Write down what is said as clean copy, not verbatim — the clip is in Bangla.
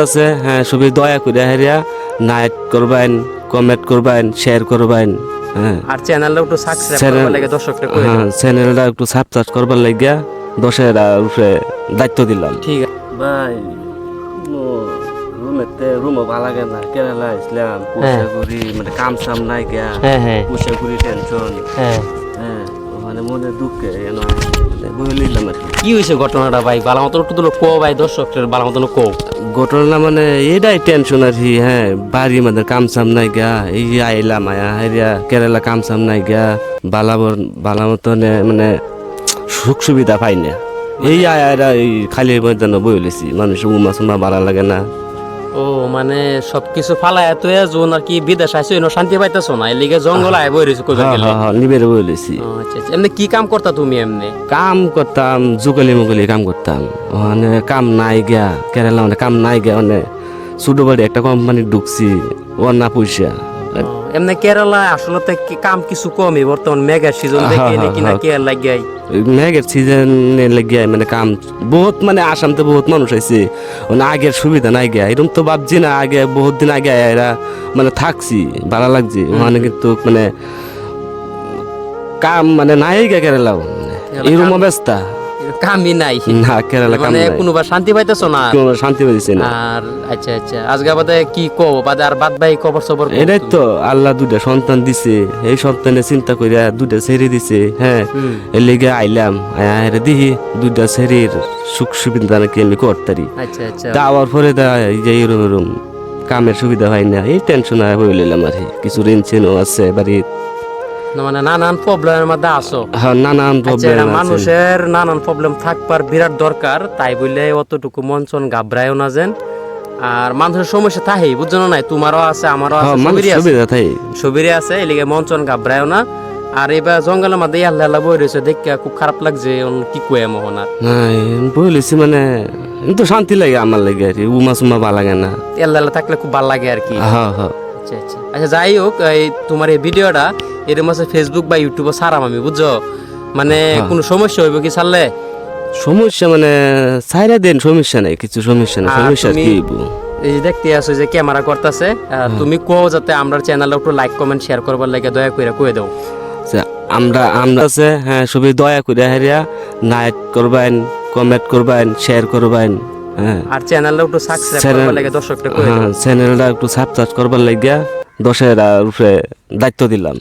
আছে হ্যাঁ সবই দয়া করে হেরিয়া লাইক করবেন, কমেন্ট করবেন, শেয়ার করবেন। হ্যাঁ আর চ্যানেলটা একটু সাবস্ক্রাইব করবার লাগে দর্শকটা কই হ্যাঁ চ্যানেলটা একটু সাবস্ক্রাইব করবার লাগিয়া দশের উপরে দায়িত্ব দিলাম। ঠিক আছে ভাই রুমও ভালো লাগে না, কেরালা ইসলাম পুষা করি মানে কাম সাম নাই গিয়া পুষা করি টেনশন হ্যাঁ মানে মনে দুঃখে বই লইলাম আর কি। কি হয়েছে ঘটনাটা ভাই ভালো মতন একটু কো ভাই দর্শকদের ভালো মতন কো। ঘটনা মানে এটাই টেনশন আর কি। হ্যাঁ বাড়ি মানে কাম সাম নাই গা, এই যে আইলাম আয়া হাইয়া কেরালা কাম সাম নাই গা, বালা মতন মানে সুখ সুবিধা পাই না। এই আয়া এই খালি ময়দানে বই লেছি, মানুষ উমা সুমা ভালো লাগে না। ও মানে সবকিছু ফালাই এত জোন আর কি বিদেশ আইছো এনো শান্তি পাইতেছো না, এলিগে জঙ্গল আয় বই রইছো কইবা গেলে। নিবের বই লেছি। আচ্ছা আচ্ছা এমনি কি কাম করতা তুমি এমনি? কাম করতাম জুগলি মুগলি কাম করতাম, মানে কাম নাই গিয়া কেরালা মানে কাম নাই গিয়া মানে ছোট বাড়ি একটা কোম্পানি ঢুকছি ও না পয়সা। এমনি কেরালা আসলে কাম কিছু কমই বর্তমান মেঘের সিজন দেখে নাকি না কেয়ার লাগিয়াই মেঘের সিজনে লেগে মানে কাম বহুত মানে আসামতে বহুত মানুষ আইছে, মানে আগের সুবিধা নাই গিয়া এরকম তো ভাবছি না। আগে বহুত দিন আগে এরা মানে থাকছি ভালো লাগছে মানে, কিন্তু মানে কাম মানে নাই গিয়া কেরালাও এরকম অবস্থা কামই নাই না কেরালা কাম মানে নাই, কোনোবা শান্তি পাইতেছো না, কোনো শান্তি পাইছে না। আর আচ্ছা আচ্ছা আজকে বাদে কি কো বাদে আর বাদ ভাই খবর সবর কও এটাই তুমি। তো আল্লাহ দুইটা সন্তান দিছে, এই সন্তানের চিন্তা করিয়া দুইটা ছেড়ে দিছে। হ্যাঁ এর লেগে আইলাম আয়া দিহি দুইটা ছেড়ের সুখ সুবিধা নাকি আমি করতারি। আচ্ছা আচ্ছা যাওয়ার পরে এই যে এরম এরম কামের সুবিধা হয় না, এই টেনশন হয়ে লইলাম আর কি। কিছু ঋণ চিনও আছে বাড়ির, মানে নানান প্রবলেমের মধ্যে আসো। হ্যাঁ নানান আচ্ছা, প্রবলেম আছে। মানুষের নানান প্রবলেম থাকবার বিরাট দরকার, তাই বললে অতটুকু মন চন ঘাবড়ায়ও না যেন। আর মানুষের সমস্যা থাকেই বুঝছো না, নাই তোমারও আছে আমারও আছে, সবেরই আছে, সুবিধা থাকে সবেরই আছে, এলিগে মন চন ঘাবড়ায়ও না। আর এবার জঙ্গলের মধ্যে আল্লাহ আল্লাহ বই রয়েছে দেখে খুব খারাপ লাগছে, কি কয়ে মোহন আর বলেছি মানে কিন্তু শান্তি লাগে আমার লাগে আর কি, উমা সুমা ভালো লাগে না। আল্লাহ আল্লাহ থাকলে খুব ভালো লাগে আর কি। হ্যাঁ হ্যাঁ আচ্ছা আচ্ছা আচ্ছা যাই হোক, এই তোমার এই ভিডিওটা এরকম আছে ফেসবুক বা ইউটিউবে ছাড়াম আমি বুঝছো, মানে কোনো সমস্যা হইব কি ছাড়লে? সমস্যা মানে সাইরা দেন, সমস্যা নাই, কিছু সমস্যা নাই। সমস্যা তুমি কি হইব? এই যে দেখতে আসো যে ক্যামেরা করতেছে, তুমি কও যাতে আমরা চ্যানেলে একটু লাইক কমেন্ট শেয়ার করবার লাগে দয়া করে কয়ে দাও। আমরা আছে হ্যাঁ সবই দয়া করে হারিয়া লাইক করবেন, কমেন্ট করবেন, শেয়ার করবেন। হ্যাঁ আর চ্যানেলটা একটু সাবস্ক্রাইব করবার লাগে দর্শকটা কয়ে দাও। চ্যানেলটা একটু সাবস্ক্রাইব করবার লাগিয়া দশের উপরে দায়িত্ব দিলাম।